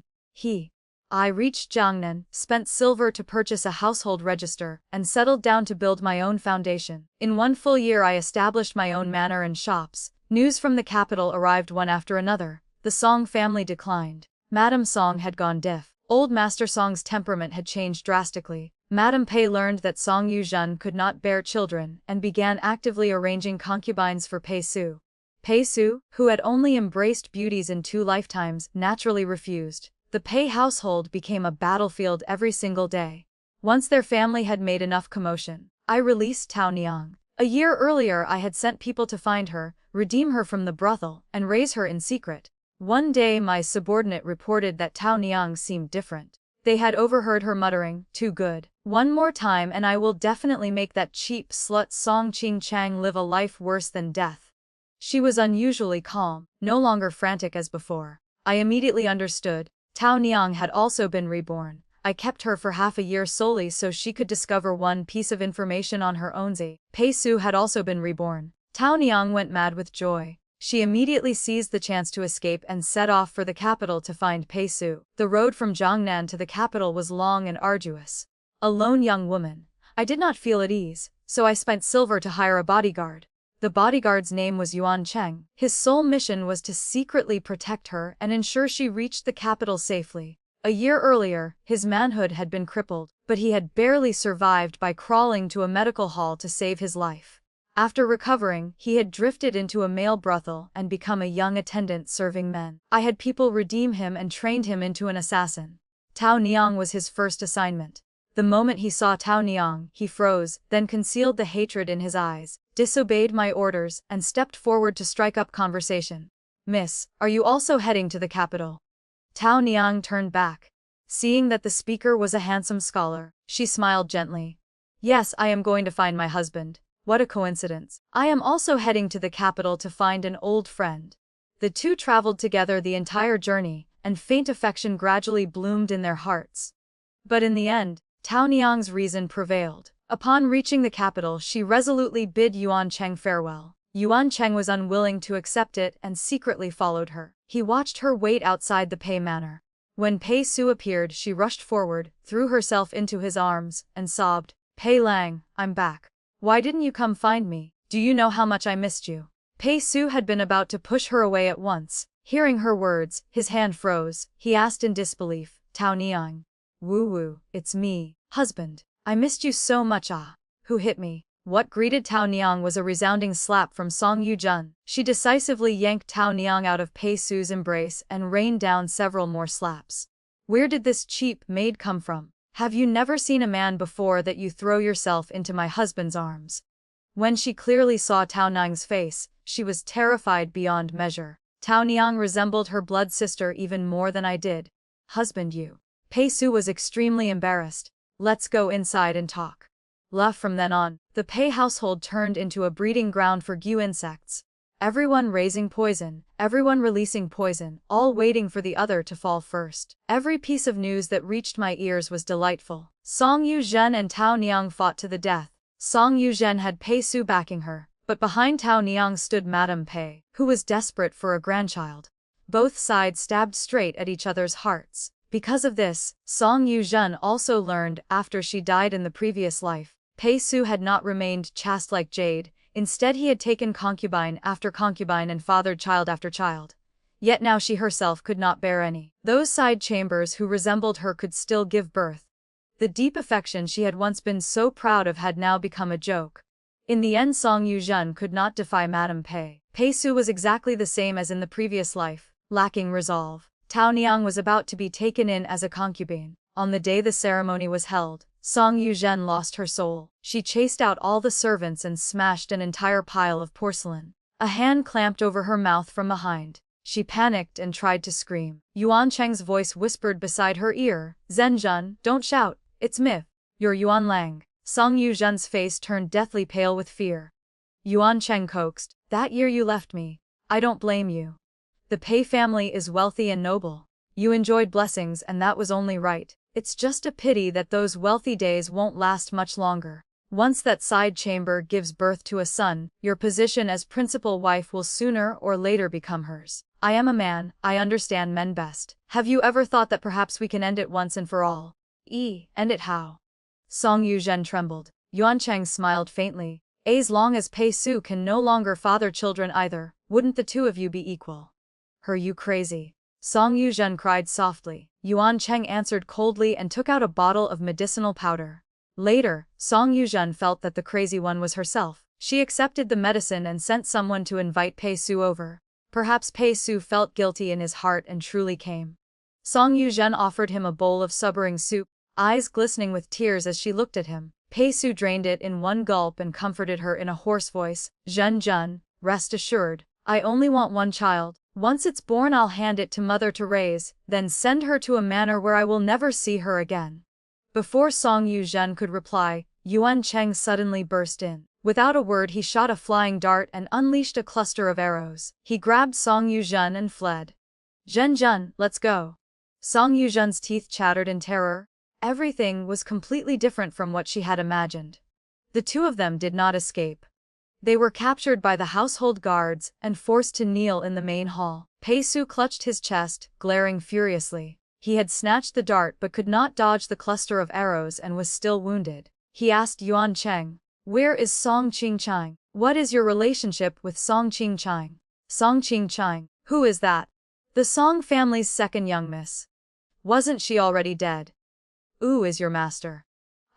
I reached Jiangnan, spent silver to purchase a household register, and settled down to build my own foundation. In 1 full year I established my own manor and shops. News from the capital arrived one after another. The Song family declined. Madame Song had gone deaf. Old Master Song's temperament had changed drastically. Madame Pei learned that Song Yuzhen could not bear children and began actively arranging concubines for Pei Su. Pei Su, who had only embraced beauties in 2 lifetimes, naturally refused. The Pei household became a battlefield every single day. Once their family had made enough commotion, I released Tao Niang. A year earlier I had sent people to find her, redeem her from the brothel, and raise her in secret. One day my subordinate reported that Tao Niang seemed different. They had overheard her muttering, "Too good. One more time and I will definitely make that cheap slut Song Qingchang live a life worse than death." She was unusually calm, no longer frantic as before. I immediately understood. Tao Niang had also been reborn. I kept her for half a year solely so she could discover one piece of information on her own. Pei Su had also been reborn. Tao Niang went mad with joy. She immediately seized the chance to escape and set off for the capital to find Pei Su. The road from Jiangnan to the capital was long and arduous. A lone young woman. I did not feel at ease, so I spent silver to hire a bodyguard. The bodyguard's name was Yuan Cheng. His sole mission was to secretly protect her and ensure she reached the capital safely. A year earlier, his manhood had been crippled, but he had barely survived by crawling to a medical hall to save his life. After recovering, he had drifted into a male brothel and become a young attendant serving men. I had people redeem him and trained him into an assassin. Tao Niang was his first assignment. The moment he saw Tao Niang, he froze, then concealed the hatred in his eyes, disobeyed my orders, and stepped forward to strike up conversation. "Miss, are you also heading to the capital?" Tao Niang turned back. Seeing that the speaker was a handsome scholar, she smiled gently. "Yes, I am going to find my husband. What a coincidence. I am also heading to the capital to find an old friend." The two traveled together the entire journey, and faint affection gradually bloomed in their hearts. But in the end, Tao Niang's reason prevailed. Upon reaching the capital, she resolutely bid Yuan Cheng farewell. Yuan Cheng was unwilling to accept it and secretly followed her. He watched her wait outside the Pei manor. When Pei Su appeared, she rushed forward, threw herself into his arms, and sobbed, "Pei Lang, I'm back. Why didn't you come find me? Do you know how much I missed you?" Pei Su had been about to push her away at once. Hearing her words, his hand froze. He asked in disbelief, "Tao Niang. Woo-woo, it's me, husband. I missed you so much. Ah. Who hit me?" What greeted Tao Niang was a resounding slap from Song Yuzhen. She decisively yanked Tao Niang out of Pei Su's embrace and rained down several more slaps. "Where did this cheap maid come from? Have you never seen a man before that you throw yourself into my husband's arms?" When she clearly saw Tao Niang's face, she was terrified beyond measure. Tao Niang resembled her blood sister even more than I did. "Husband, you." Pei Su was extremely embarrassed. "Let's go inside and talk." From then on, the Pei household turned into a breeding ground for Gu insects. Everyone raising poison, everyone releasing poison, all waiting for the other to fall first. Every piece of news that reached my ears was delightful. Song Yuzhen and Tao Niang fought to the death. Song Yuzhen had Pei Su backing her, but behind Tao Niang stood Madame Pei, who was desperate for a grandchild. Both sides stabbed straight at each other's hearts. Because of this, Song Yuzhen also learned, after she died in the previous life, Pei Su had not remained chaste like Jade. Instead he had taken concubine after concubine and fathered child after child. Yet now she herself could not bear any. Those side chambers who resembled her could still give birth. The deep affection she had once been so proud of had now become a joke. In the end, Song Yuzhen could not defy Madame Pei. Pei Su was exactly the same as in the previous life, lacking resolve. Tao Niang was about to be taken in as a concubine. On the day the ceremony was held, Song Yuzhen lost her soul. She chased out all the servants and smashed an entire pile of porcelain. A hand clamped over her mouth from behind. She panicked and tried to scream. Yuan Cheng's voice whispered beside her ear, "Zhenjun, don't shout, it's myth. You're Yuan Lang." Song Yuzhen's face turned deathly pale with fear. Yuan Cheng coaxed, "That year you left me. I don't blame you. The Pei family is wealthy and noble. You enjoyed blessings and that was only right. It's just a pity that those wealthy days won't last much longer. Once that side chamber gives birth to a son, your position as principal wife will sooner or later become hers. I am a man, I understand men best. Have you ever thought that perhaps we can end it once and for all?" End it how? Song Yuzhen trembled. Yuan Cheng smiled faintly. "As long as Pei Su can no longer father children either, wouldn't the two of you be equal?" "Are you crazy?" Song Yuzhen cried softly. Yuan Cheng answered coldly and took out a bottle of medicinal powder. Later, Song Yuzhen felt that the crazy one was herself. She accepted the medicine and sent someone to invite Pei Su over. Perhaps Pei Su felt guilty in his heart and truly came. Song Yuzhen offered him a bowl of subbering soup, eyes glistening with tears as she looked at him. Pei Su drained it in one gulp and comforted her in a hoarse voice. "Zhenjun, rest assured, I only want one child. Once it's born I'll hand it to mother to raise, then send her to a manor where I will never see her again." Before Song Yuzhen could reply, Yuan Cheng suddenly burst in. Without a word he shot a flying dart and unleashed a cluster of arrows. He grabbed Song Yuzhen and fled. "Zhenjun, let's go." Song Yuzhen's teeth chattered in terror. Everything was completely different from what she had imagined. The two of them did not escape. They were captured by the household guards and forced to kneel in the main hall. Pei Su clutched his chest, glaring furiously. He had snatched the dart but could not dodge the cluster of arrows and was still wounded. He asked Yuan Cheng, "Where is Song Qingchang? What is your relationship with Song Qingchang?" "Song Qingchang? Who is that?" "The Song family's second young miss. Wasn't she already dead?" "Who is your master?"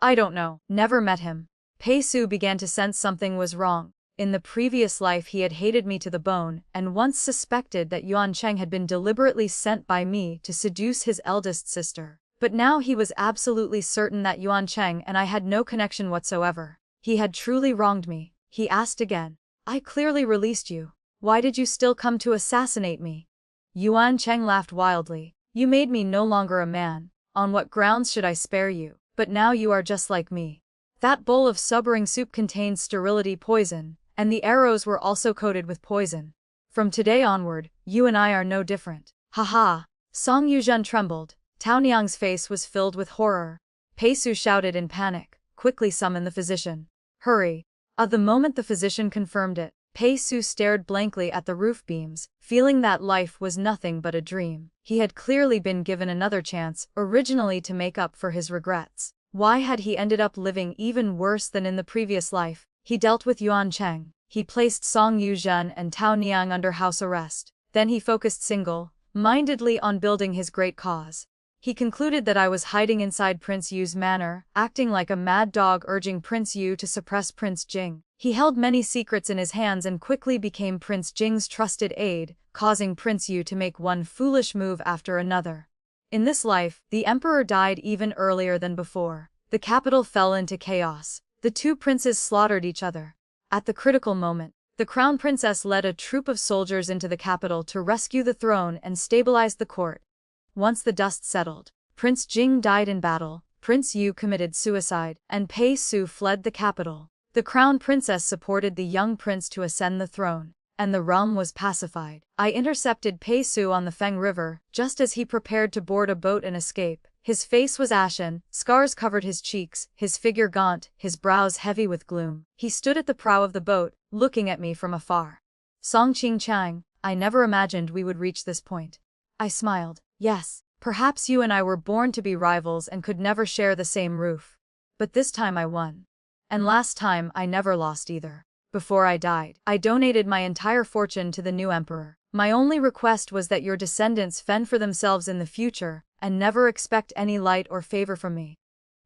"I don't know. Never met him." Pei Su began to sense something was wrong. In the previous life he had hated me to the bone, and once suspected that Yuan Cheng had been deliberately sent by me to seduce his eldest sister. But now he was absolutely certain that Yuan Cheng and I had no connection whatsoever. He had truly wronged me. He asked again, "I clearly released you. Why did you still come to assassinate me?" Yuan Cheng laughed wildly. "You made me no longer a man. On what grounds should I spare you? But now you are just like me." That bowl of subbering soup contained sterility poison, and the arrows were also coated with poison. "From today onward, you and I are no different." "Ha!" Song Yuzhen trembled. Tao Niang's face was filled with horror. Pei Su shouted in panic, "Quickly summon the physician. Hurry." The moment the physician confirmed it, Pei Su stared blankly at the roof beams, feeling that life was nothing but a dream. He had clearly been given another chance, originally to make up for his regrets. Why had he ended up living even worse than in the previous life? He dealt with Yuan Cheng. He placed Song Yuzhen and Tao Niang under house arrest. Then he focused single-mindedly on building his great cause. He concluded that I was hiding inside Prince Yu's manor, acting like a mad dog urging Prince Yu to suppress Prince Jing. He held many secrets in his hands and quickly became Prince Jing's trusted aide, causing Prince Yu to make one foolish move after another. In this life, the emperor died even earlier than before. The capital fell into chaos. The two princes slaughtered each other. At the critical moment, the crown princess led a troop of soldiers into the capital to rescue the throne and stabilize the court. Once the dust settled, Prince Jing died in battle, Prince Yu committed suicide, and Pei Su fled the capital. The crown princess supported the young prince to ascend the throne, and the realm was pacified. I intercepted Pei Su on the Feng River, just as he prepared to board a boat and escape. His face was ashen, scars covered his cheeks, his figure gaunt, his brows heavy with gloom. He stood at the prow of the boat, looking at me from afar. "Song Qingchang, I never imagined we would reach this point." I smiled. "Yes, perhaps you and I were born to be rivals and could never share the same roof. But this time I won. And last time I never lost either. Before I died, I donated my entire fortune to the new emperor. My only request was that your descendants fend for themselves in the future, and never expect any light or favor from me."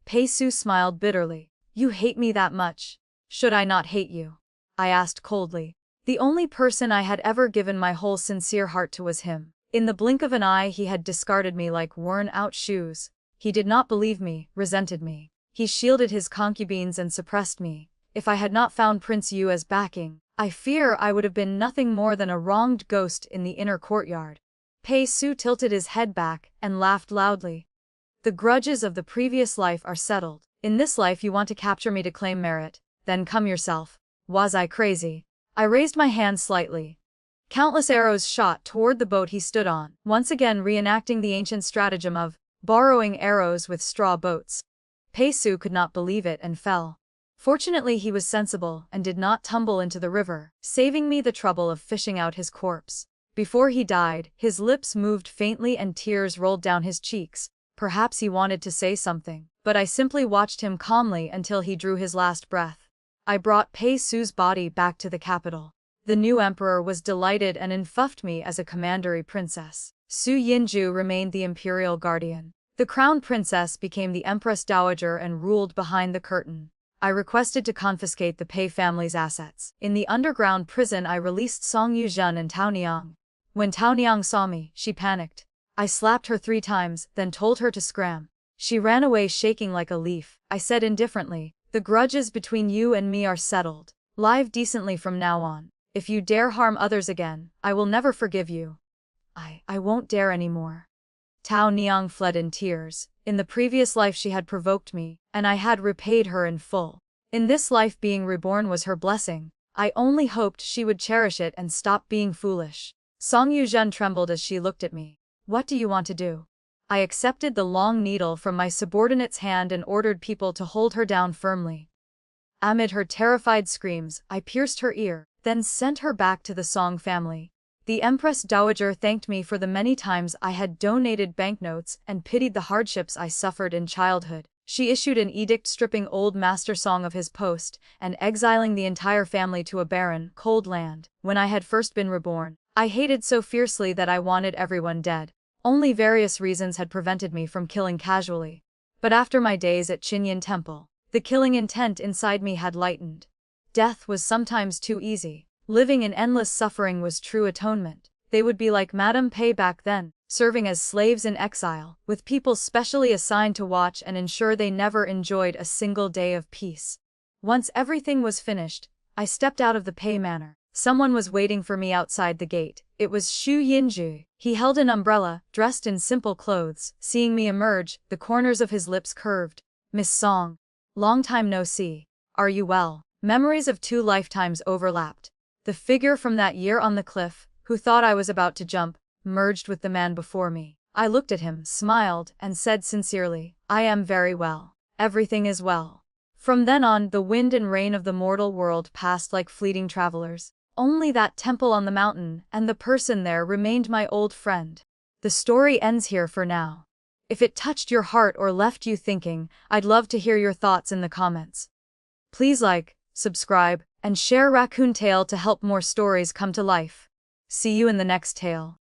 Pei-su smiled bitterly. You hate me that much. Should I not hate you? I asked coldly. The only person I had ever given my whole sincere heart to was him. In the blink of an eye he had discarded me like worn-out shoes. He did not believe me, resented me. He shielded his concubines and suppressed me. If I had not found Prince Yu as backing, I fear I would have been nothing more than a wronged ghost in the inner courtyard. Pei-su tilted his head back and laughed loudly. The grudges of the previous life are settled. In this life you want to capture me to claim merit, then come yourself. Was I crazy? I raised my hand slightly. Countless arrows shot toward the boat he stood on, once again reenacting the ancient stratagem of borrowing arrows with straw boats. Pei-su could not believe it and fell. Fortunately he was sensible and did not tumble into the river, saving me the trouble of fishing out his corpse. Before he died, his lips moved faintly and tears rolled down his cheeks. Perhaps he wanted to say something, but I simply watched him calmly until he drew his last breath. I brought Pei-su's body back to the capital. The new emperor was delighted and enfuffed me as a commandery princess. Su Yinju remained the imperial guardian. The crown princess became the empress dowager and ruled behind the curtain. I requested to confiscate the Pei family's assets. In the underground prison I released Song Yuzhen and Tao Niang. When Tao Niang saw me, she panicked. I slapped her 3 times, then told her to scram. She ran away shaking like a leaf. I said indifferently, the grudges between you and me are settled. Live decently from now on. If you dare harm others again, I will never forgive you. I won't dare anymore. Tao Niang fled in tears. In the previous life she had provoked me, and I had repaid her in full. In this life being reborn was her blessing. I only hoped she would cherish it and stop being foolish. Song Yuzhen trembled as she looked at me. What do you want to do? I accepted the long needle from my subordinate's hand and ordered people to hold her down firmly. Amid her terrified screams, I pierced her ear, then sent her back to the Song family. The Empress Dowager thanked me for the many times I had donated banknotes and pitied the hardships I suffered in childhood. She issued an edict stripping old Master Song of his post and exiling the entire family to a barren, cold land. When I had first been reborn, I hated so fiercely that I wanted everyone dead. Only various reasons had prevented me from killing casually. But after my days at Qinyan Temple, the killing intent inside me had lightened. Death was sometimes too easy. Living in endless suffering was true atonement. They would be like Madame Pei back then, serving as slaves in exile, with people specially assigned to watch and ensure they never enjoyed a single day of peace. Once everything was finished, I stepped out of the Pei manor. Someone was waiting for me outside the gate. It was Su Yinju. He held an umbrella, dressed in simple clothes. Seeing me emerge, the corners of his lips curved. Miss Song. Long time no see. Are you well? Memories of 2 lifetimes overlapped. The figure from that year on the cliff, who thought I was about to jump, merged with the man before me. I looked at him, smiled, and said sincerely, I am very well. Everything is well. From then on, the wind and rain of the mortal world passed like fleeting travelers. Only that temple on the mountain and the person there remained my old friend. The story ends here for now. If it touched your heart or left you thinking, I'd love to hear your thoughts in the comments. Please like, subscribe, and share Raccoon Tale to help more stories come to life. See you in the next tale.